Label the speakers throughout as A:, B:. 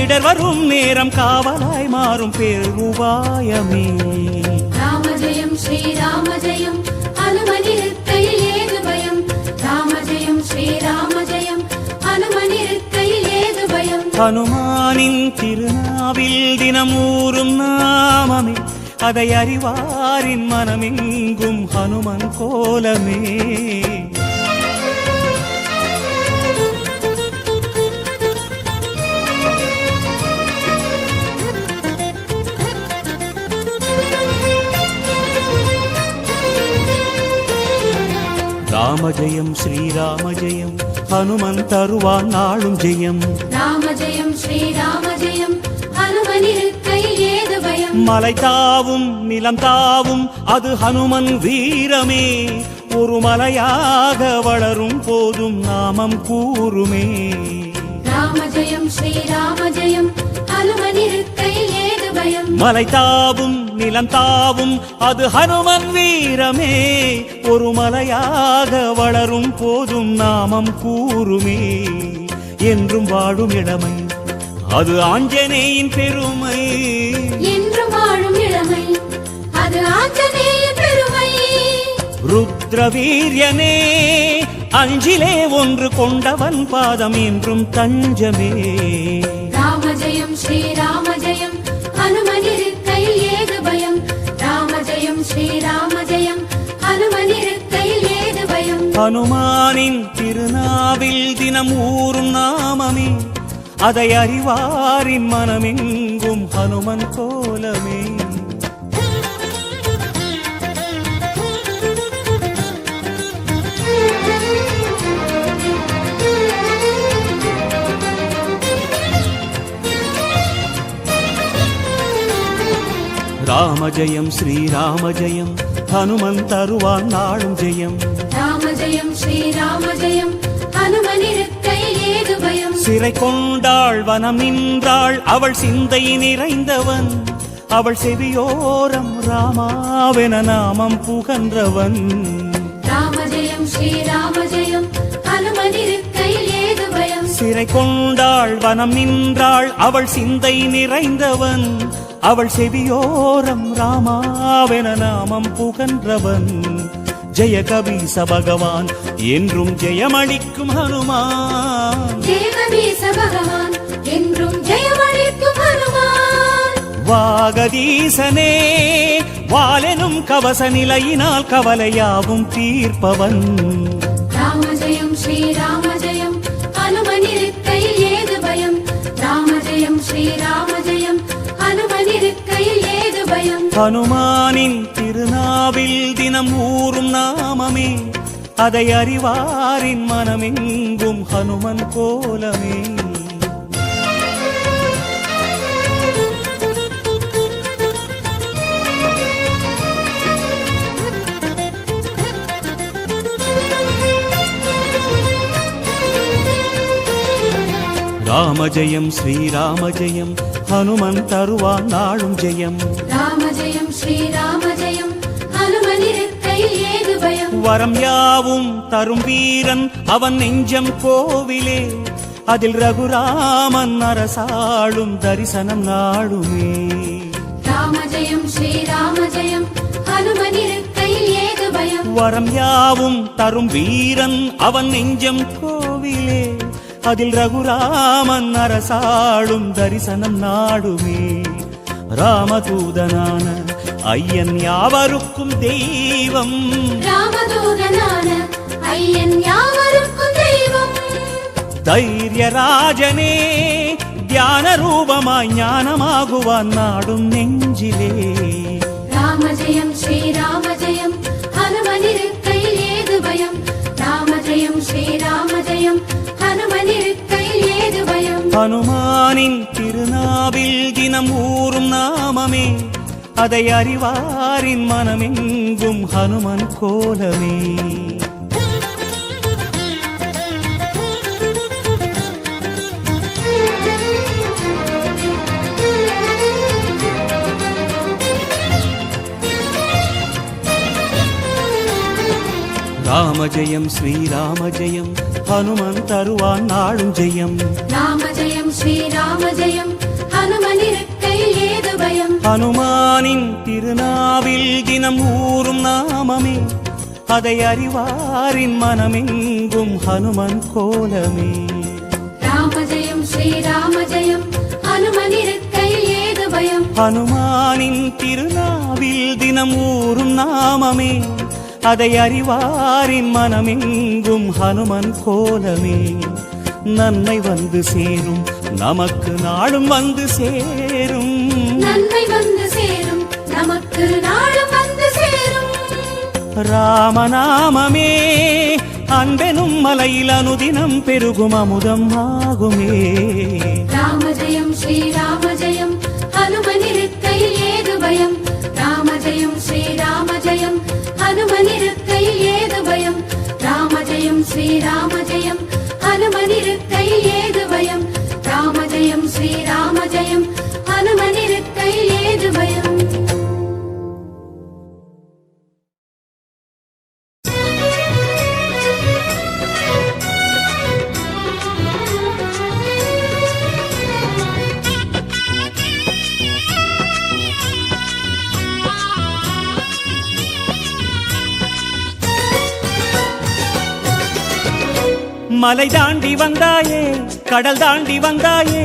A: இடர் வரும் நேரம் காவலாய் மாறும் பேருபாயமே.
B: ராம ஜெயம் ஸ்ரீராம ஜெயம் அனுமனிருக்கையில் ஏது பயம். ராம ஜெயம் ஸ்ரீராம ஜெயம் அனுமனிருக்கையில் ஏது பயம்.
A: ஹனுமானின் திருநாவில் தினமூறும் நாமமே அதை அறிவாரின் மனமெங்கும் ஹனுமன் கோலமே. ராம ஜெயம் ஸ்ரீராம ஜெயம் ஹனுமன் தருவான் நாளும் ஜெயம்.
B: ராம ஜெயம் ஸ்ரீராம ஜெயம் அனுமனிருக்கையில் ஏது பயம்.
A: மலை தாவும் நிலம் தாவும் அது ஹனுமன் வீரமே. ஒரு மலையாக வளரும் போதும் நாமம் கூறுமே.
B: ராம ஜெயம் ஸ்ரீராம ஜெயம் அனுமனிருக்கையில் ஏது பயம்.
A: மலை தாவும் நிலம் தாவும் அது ஹனுமன் வீரமே. ஒரு மலையாக வளரும் போதும் நாமம் கூறுமே. என்றும் வாழும் இளமை அது ஆஞ்சநேயின் பெருமை.
B: என்றும் வாழும் இளமை அது ஆஞ்சநேயின் பெருமை.
A: ருத்ரவீரியனே அஞ்சிலே ஒன்று கொண்டவன் பாதம் என்றும் தஞ்சமே.
B: ராம ஜெயம் ஸ்ரீராம ஜெயம் அனுமனிருக்கையில் ஏது பயம். ராம ஜெயம் ஸ்ரீராம ஜெயம் அனுமனிருக்கையில் ஏது பயம்.
A: ஹனுமானின் திருநாவில் தினம் ஊறும் நாமமே அதை அறிவாரின் மனமெங்கும் ஹனுமன் கோலமே. ராம ஜெயம் ஸ்ரீராம ஜெயம் ஹனுமன் தருவான் நாளும் ஜெயம்.
B: ராம ஜெயம் ஸ்ரீராம ஜெயம் அனுமனிருக்கையில் ஏது பயம்.
A: சிறை கொண்டாள் வனம் நின்றாள் அவள் சிந்தை நிறைந்தவன். அவள் செவியோரம் ராமாவென நாமம் புகன்றவன்.
B: ராம ஜெயம் ஸ்ரீராம ஜெயம் அனுமனிருக்கையில் ஏது பயம்.
A: சிறை கொண்டாள் வனம் நின்றாள் அவள் சிந்தை நிறைந்தவன். அவள் செவியோரம் ராமாவென நாமம் புகன்றவன். ஜெய கபீச பகவான் என்றும் ஜெயமளிக்கும் ஹனுமான்.
B: ஜெய கபீச பகவான் என்றும் ஜெயமளிக்கும் ஹனுமான்.
A: வாகதீசனே வாலெனும் கவச நிலையினால் கவலையாவும் தீர்ப்பவன்.
B: ராம ஜெயம் ஸ்ரீராம ஜெயம் அனுமனிருக்கையில் ஏது பயம். ராம ஜெயம் ஸ்ரீராம ஜெயம் அனுமனிருக்கையில் ஏது பயம்.
A: ஹனுமானின் திருநாவில் தினம் ஊறும் நாமமே அதை அறிவாரின் மனமெங்கும் ஹனுமன் கோலமே. ராம ஜெயம் ஸ்ரீராம ஜெயம் ஹனுமன் தருவான் நாளும் ஜெயம்.
B: ராம ஜெயம் ஸ்ரீராம ஜெயம் அனுமனிருக்கையில் ஏது பயம்.
A: வரம் யாவும் தரும் வீரன் அவன் நெஞ்சம் கோவிலே. அதில் ரகுராமன் அரசாளும் தரிசனம் நாடுமே.
B: ராம ஜெயம் ஸ்ரீராம ஜெயம் அனுமனிருக்கையில் ஏது பயம்.
A: வரம் யாவும் தரும் வீரன் அவன் நெஞ்சம் கோவிலே. அதில் ரகுராமன் அரசாளும் தரிசனம் நாடுமே. ராமதூதனான ஐயன் யாவருக்கும் தெய்வம்.
B: ராமதூதனான ஐயன் யாவருக்கும் தெய்வம்.
A: தைரியராஜனே தியான ரூபமாய் ஞானமாகுவான் நாடும் நெஞ்சிலே.
B: ராம ஜெயம் ஸ்ரீராம ஜெயம் ஹனுமனிருக்கையில் ஏது பயம். ராம ஜெயம் ஸ்ரீராம ஜெயம் ஹனுமனிருக்கையில் ஏது பயம்.
A: ஹனுமானின் திருநாவில் தினம் ஊறும் நாமமே அதை அறிவாரின் மனமெங்கும் ஹனுமன் கோலமே. ராம ஜெயம் ஸ்ரீராம ஜெயம் ஹனுமன் தருவான் நாளும் ஜெயம்.
B: ராம ஜெயம் ஸ்ரீராம ஜெயம்
A: ஹனுமானின் திருநாவில் தினம் ஊறும் நாமமே, அதை அறிவாரின் மனமெங்கும் ஹனுமன் கோலமே.
B: ராம ஜெயம் ஸ்ரீராம ஜெயம், ஹனுமனிருக்கையில் ஏது பயம்.
A: ஹனுமானின் திருநாவில் தினம் ஊறும் நாமமே, அதை அறிவாரின் மனமெங்கும் ஹனுமன் கோலமே. நன்மை வந்து சேரும், நமக்கு நாளும் வந்து சேரும்.
B: நன்மை வந்து சேரும், நமக்கு நாளும் வந்து சேரும்.
A: ராமநாமமே அன்பெனும் மலையில் அனுதினம் பெருகும் அமுதம் ஆகுமே.
B: ராம ஜெயம் ஸ்ரீராம ஜெயம், ஹனுமனிருக்கையில் ஏது பயம். ராம ஜெயம் ஸ்ரீராம ஜெயம், ஹனுமனிருக்கையில் ஏது பயம். ராம ஜெயம் ஸ்ரீராம ஜெயம், ஹனுமனிருக்கையில் ஏது பயம். ராம ஜெயம் ஸ்ரீராம ஜெயம், ஹனுமனிருக்கையில் ஏது பயம்.
A: மலை தாண்டி வந்தாயே, கடல் தாண்டி வந்தாயே,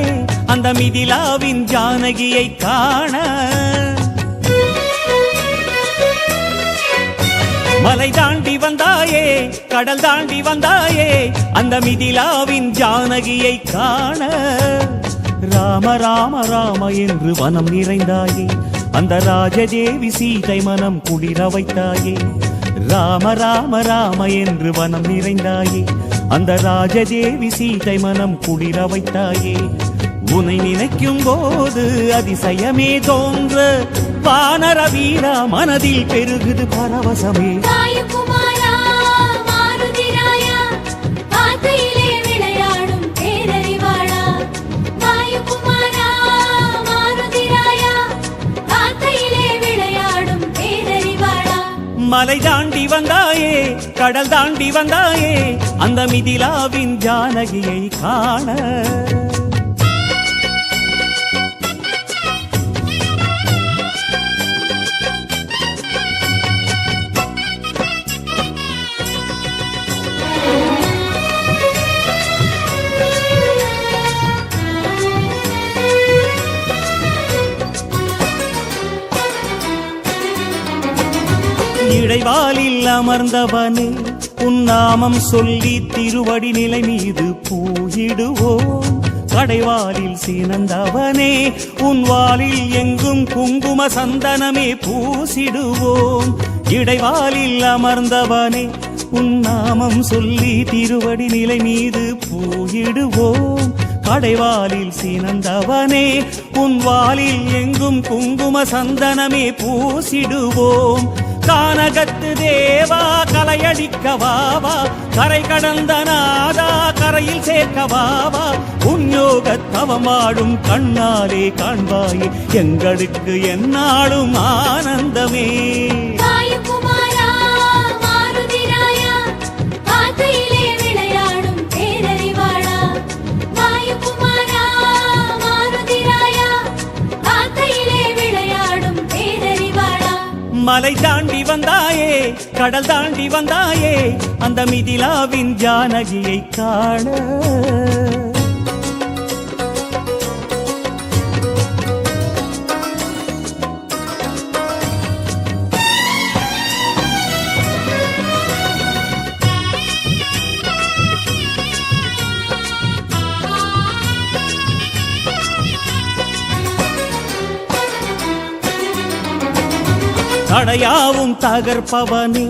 A: அந்த மிதிலாவின் ஜானகியை காண. மலை தாண்டி வந்தாயே, கடல் தாண்டி வந்தாயே, அந்த மிதிலாவின் ஜானகியை காண. ராம ராம ராம என்று வனம் நிறைந்தாயே, அந்த ராஜதேவி சீதை மனம் குளிர வைத்தாயே. ராம ராம ராம என்று வனம் நிறைந்தாயே, அந்த ராஜதேவி சீதை மனம் குளிர வைத்தாயே. உன்னை நினைக்கும் போது அதிசயமே தோன்ற, வானர வீரா மனதில் பெருகுது பரவசமே.
B: வாயுகுமாரா மாருதிராயா, வார்த்தையிலே விளையாடும் பேரறிவாளா. வாயுகுமாரா மாருதிராயா, வார்த்தையிலே விளையாடும் பேரறிவாளா.
A: மலை தாண்டி வந்தாயே, கடல் தாண்டி வந்தாயே, அந்த மிதிலாவின் ஜானகியை காண. இடைவாலில் அமர்ந்தவனே, உன் நாமம் சொல்லி திருவடி நிலை மீது பூயிடுவோம். கடைவாலில் சீனந்தவனே, உன் வாலில் எங்கும் குங்கும சந்தனமே பூசிடுவோம். இடைவாலில் அமர்ந்தவனே, உன் நாமம் சொல்லி திருவடி நிலை மீது பூயிடுவோம். கடைவாலில் சீனந்தவனே, உன் வாலில் எங்கும் குங்கும சந்தனமே பூசிடுவோம். கானகத்து தேவா கலையடிக்கவாவா, கரை கடந்த நாதா கரையில் சேர்க்கவாவா. உன்யோகத்தவமாடும் கண்ணாலே காண்பாயே, எங்களுக்கு எந்நாளும் ஆனந்தமே.
B: வாயுகுமாரா மாருதிராயா, வார்த்தையிலே விளையாடும் பேரறிவாளா. வாயுகுமாரா மாருதிராயா, வார்த்தையிலே விளையாடும் பேரறிவாளா.
A: மலை தாண்டி வந்தாயே, கடல் தாண்டி வந்தாயே, அந்த மிதிலாவின் ஜானகியை காண. தடையாவும் தகர்ப்பவனே,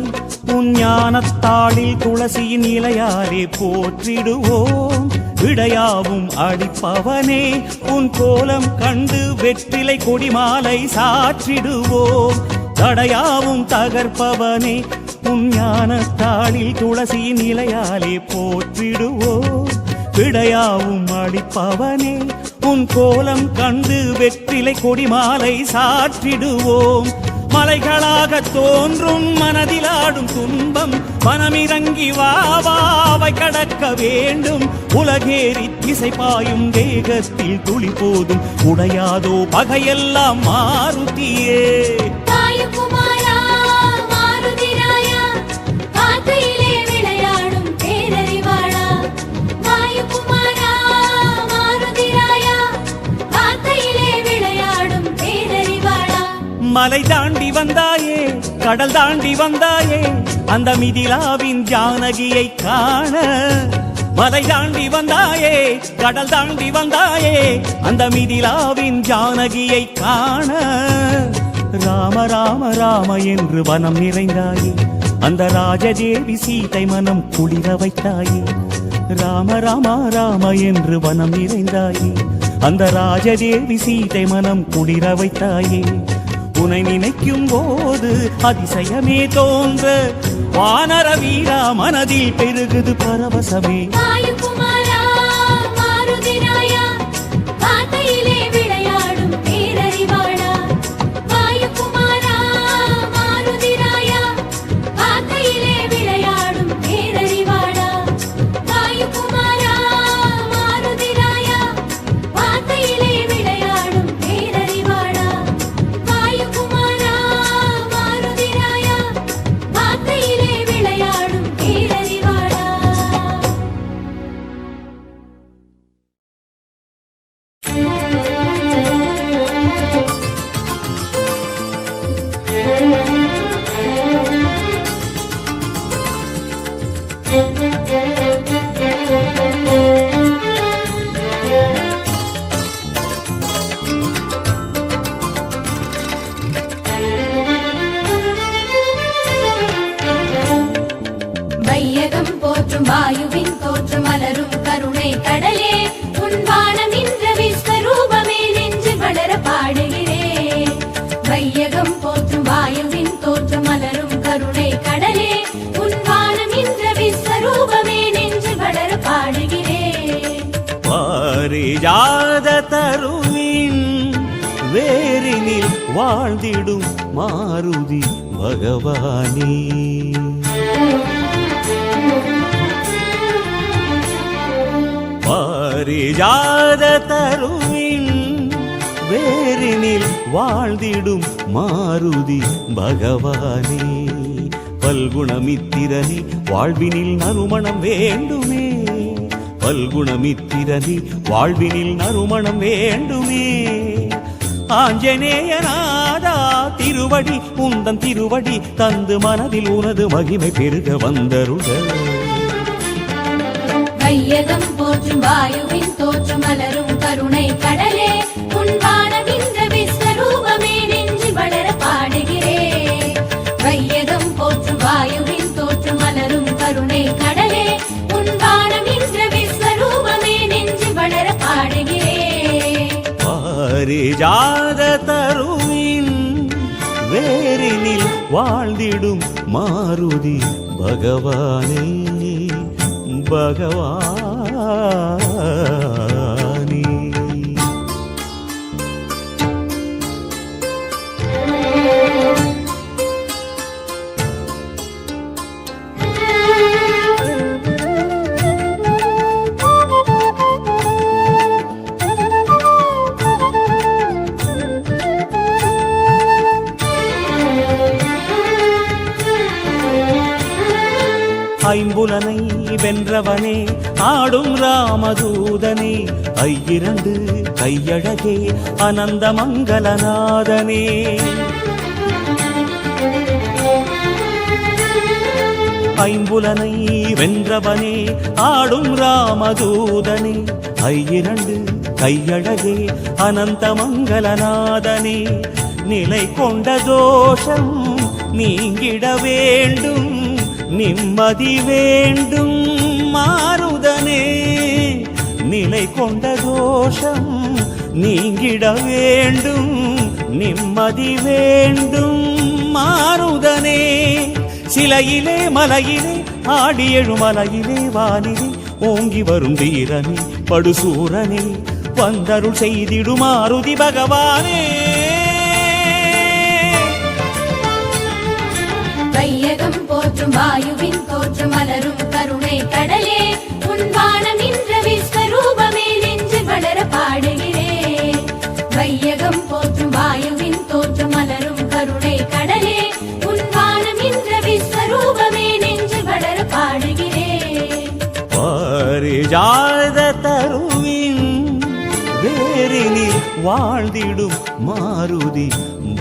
A: உன் ஞானத்தாளில் துளசியின் இலையாலே போற்றிடுவோம். விடையாவும் அடிப்பவனே, உன் கோலம் கண்டு வெற்றிலை கொடிமாலை சாற்றிடுவோம். தடையாவும் தகர்ப்பவனே, உன் ஞானத்தாளில் துளசியின் இலையாலே போற்றிடுவோம். விடையாவும் அடிப்பவனே, உன் கோலம் கண்டு வெற்றிலை கொடிமாலை சாற்றிடுவோம். மலைகளாக தோன்றும் மனதிலாடும் துன்பம் மனமிறங்கி வாவை கடக்க வேண்டும். உலகேறி திசை பாயும் தேகத்தில் துளி போதும் உடையாதோ பகையெல்லாம் மாருதியே.
B: வாயுகுமாரா மாருதிராயா காக்கையிலே விளையாடும் பேரறிவாளா. வாயுகுமாரா மாருதிராயா காக்கையிலே விளையாடும் பேரறிவாளா.
A: மலை தாண்டி வந்தாயே கடல் தாண்டி வந்தாயே அந்த மிதிலாவின் ஜானகியை காண. மலை தாண்டி வந்தாயே கடல் தாண்டி வந்தாயே அந்த மிதிலாவின் ஜானகியை காண. ராம ராம ராம என்று வனம் நிறைந்தாயே அந்த ராஜதேவி சீதை மனம் குளிர வைத்தாயே. ராம ராம ராம என்று வனம் நிறைந்தாயே அந்த ராஜதேவி சீதை மனம் குளிர வைத்தாயே. உனை நினைக்கும் போது அதிசயமே தோன்ற வானர வீரா மனதில் பெருகுது பரவசமே.
B: வாயுகுமாரா மாருதிராயா காக்கையிலே விளையாடும் பேரறிவாளா. வாயுகுமாரா மாருதிராயா காக்கையிலே விளையாடும் பேரறிவாளா. வாயுகுமாரா மாருதிராயா காக்கையிலே விளையாடும் பேரறிவாளா. வாயுகுமாரா மாருதிராயா காக்கையிலே விளையாடும் பேரறிவாளா. வையகம் போற்றும் வாயுவின் தோற்றம் மலரும் கருணை கடலே உன் வானம் என்ற விஸ்வரூபமே நெஞ்சில் வளர பாடுகிறேன். வையகம் போற்றும் வாயுவின் தோற்றம் மலரும் கருணை கடலே உன் வானம் என்ற விஸ்வரூபமே நெஞ்சில் வளர பாடுகிறேன்.
A: பாரிஜாத தருவின் வேரினில் வாழ்ந்திடும் மாருதி பகவானே. பாரிஜாத தருவின் வேரினில் வாழ்ந்திடும் மாருதி பகவானே. பல்குணமித்திரனே வாழ்வினில் நறுமணம் வேண்டுமே. பல்குணமித்திரனே வாழ்வினில் நறுமணம் வேண்டுமே. ஆஞ்சநேயநாதா திருவடி உந்தன் திருவடி தந்து மனதில் உனது மகிமை பெருக வந்தருக.
B: வையகம் போற்றும் வாயுவின் தோற்றம் மலரும் கருணை கடலே உன் வானம் என்ற விஸ்வரூபமே நெஞ்சில் வளர பாடுகிறேன். வையகம் போற்றும் வாயுவின் தோற்றம் மலரும் கருணை கடலே உன் வானம் என்ற விஸ்வரூபமே நெஞ்சில் வளர பாடுகிறேன்.
A: பாரிஜாத தருவின் வேரினில் வாழ்ந்திடும் மாருதி பகவானே பகவானே. ஐம்புலனை வென்றவனே ஆடும் ராமதூதனே. ஐயிரண்டு கையழகே அனந்த மங்களநாதனே. ஐம்புலனை வென்றவனே ஆடும் ராமதூதனே. ஐயிரண்டு கையழகே அனந்த மங்களநாதனே. நிலை கொண்ட தோஷம் நீங்கிட வேண்டும் நிம்மதி வேண்டும் மாருதனே. நிலை கொண்ட தோஷம் நீங்கிட வேண்டும் நிம்மதி வேண்டும் மாருதனே. சிலையிலே மலையிலே ஆடி எழுமலையிலே வானிலே ஓங்கி வரும் வீரனே படுசூரனே வந்தருள் செய்திடும் மாருதி பகவானே.
B: வையகம் போற்றும் வாயுவின் தோற்றம் மலரும் கருணை கடலே உன் வானம் நின்ற விஸ்வரூபமே நெஞ்சில் வளர பாடுகிறேன். வையகம் போற்றும் வாயுவின் தோற்றம் மலரும் கருணை கடலே உன் வானம் நின்ற விஸ்வரூபமே நெஞ்சில் வளர பாடுகிறேன்.
A: பாரிஜாத தருவின் வேரினில் வாழ்ந்திடும் மாருதி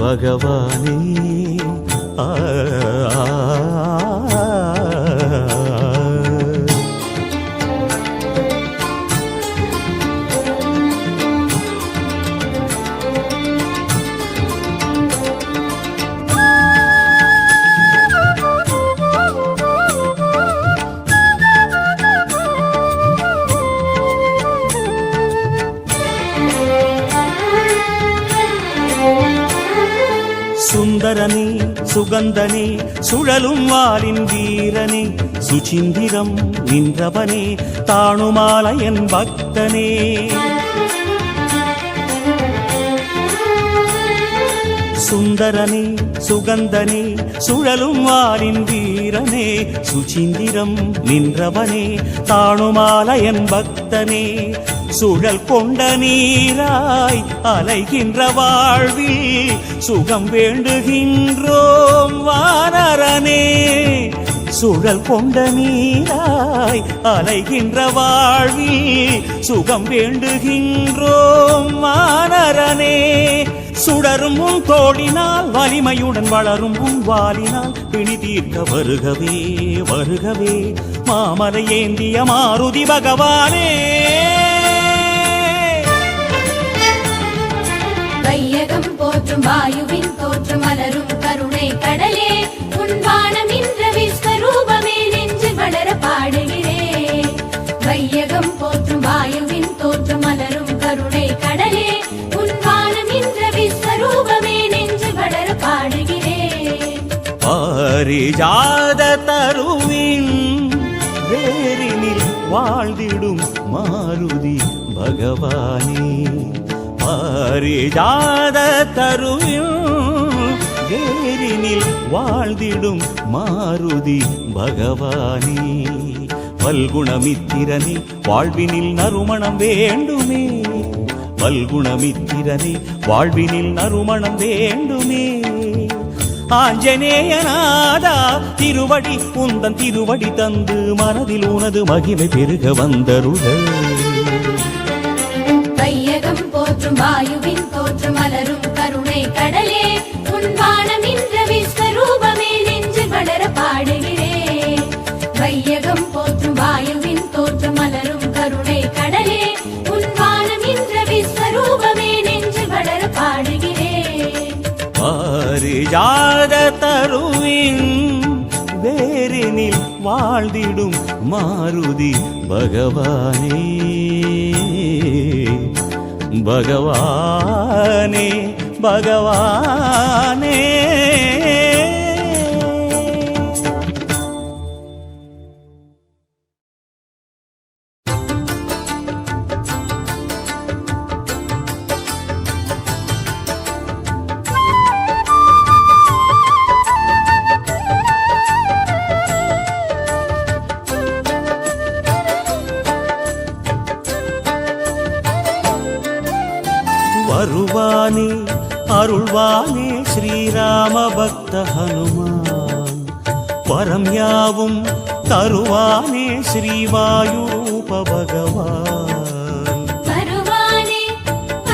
A: பகவானே. சுந்தரனே சுகந்தனே சுழலும் வாரின் வீரனே சுசிந்திரம் நின்றவனே தாணுமாலையன் பக்தனே. சுந்தரனே சுகந்தனே சுழலும் வாரின் வீரனே சுசிந்திரம் நின்றவனே தாணுமாலையன் பக்தனே. சுழல் கொண்ட நீராய் அலைகின்ற வாழ்வில் சுகம் வேண்டுகின்றோம் வானரனே. சுழல் கொண்ட நீராய் அலைகின்ற வாழ்வில் சுகம் வேண்டுகின்றோம் வானரனே. சுடரும் உன் தோழினால் வலிமையுடன் வளரும் உன் வாலினால் பிணி தீர்க்க வருகவே வருகவே மாமலை ஏந்திய மாருதி பகவானே.
B: வையகம் போற்றும் வாயுவின் தோற்றம் மலரும் கருணை கடலே உன் வானம் நின்ற விஸ்வரூபமே நெஞ்சில் வளர பாடுகிறேன். வையகம் போற்றும் வாயுவின் தோற்றம் மலரும் கருணை கடலே உன் வானம் நின்ற விஸ்வரூபமே நெஞ்சில் வளர பாடுகிறேன்.
A: பாரிஜாத தருவின் வேரினில் வாழ்ந்திடும் மாருதி பகவானே. பாரிஜாத தருவின் வேரினில் வாழ்ந்திடும் மாருதி பகவானே. பல்குணமித்திரனே வாழ்வினில் நறுமணம் வேண்டுமே. பல்குணமித்திரனே வாழ்வினில் நறுமணம் வேண்டுமே. ஆஞ்சநேயநாதா திருவடி உந்தன் திருவடி தந்து மனதில் உனது மகிமை பெருக வந்தருள.
B: வையகம் போற்றும் வாயுவின் தோற்றம் மலரும் கருணை கடலே உன் வானம் நின்ற விஸ்வரூபமே நெஞ்சில் வளர பாடுகிறேன். வையகம் போற்றும் வாயுவின் தோற்றம் மலரும் கருணை கடலே உன் வானம் நின்ற விஸ்வரூபமே நெஞ்சில் வளர பாடுகிறேன்.
A: பாரிஜாத தருவின் வேரினில் வாழ்ந்திடும் மாருதி பகவானே. பகவானே பகவானே. வருவானே அருள்வானே ஸ்ரீராம பக்த ஹனுமான். வரம் யாவும் தருவானே ஸ்ரீவாயுரூப பகவான்.
B: வருவானே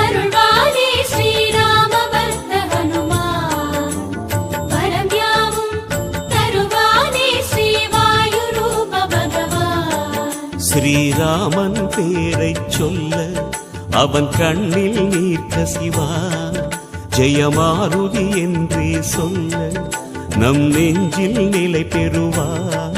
B: அருள்வானே ஸ்ரீராம பக்த ஹனுமான். வரம் யாவும் தருவானே ஸ்ரீவாயுரூப பகவான்.
A: ஸ்ரீராமன் பேரைச் சொல்ல அவன் கண்ணில் நீர் கசிவா. ஜெயமாருதி என்றே சொல்ல நம் நெஞ்சில் நிலை பெறுவார்.